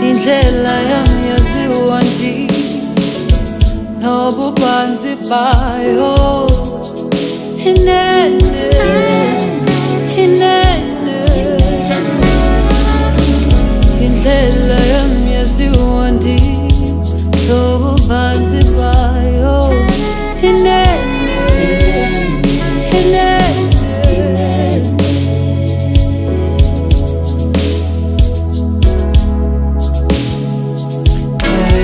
Indlela yami yaziwa ndi nobubanzi bayo inene, inene. Indlela yami yaziwa ndi nobubanzi bayo inene, inene.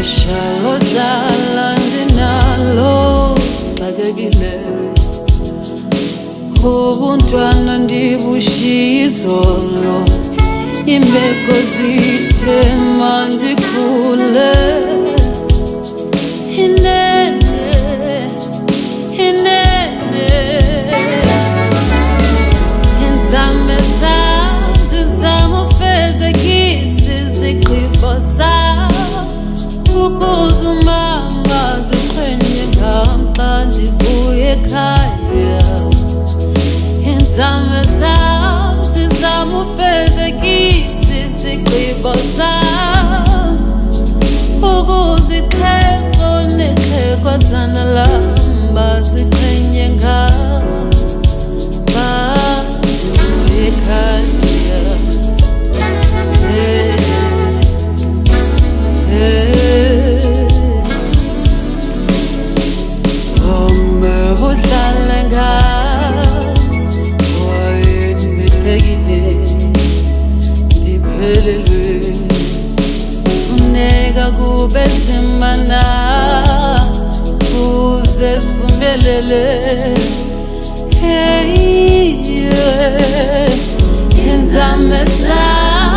Shalo dlala ndinalo xakekile, ubuntwana ndibushiya izolo, imbeko zithema ndikhule inene, inene. Inzame zam zizama ufezekisa izigqibo zam, ukuze umama ziqhenye ngam xa ndibuye ekhaya. Iinzame zam zizama ufezekisa izigqibo zam, ukuze ixhego nexhegwazana lam baziqhenye ngam xa ndibuye ekhaya. Udlale ngami waye ndibethekile, ndiphelelwe, funeka kube nzima na uze siphumelele. Hey, yeah. Inzame zam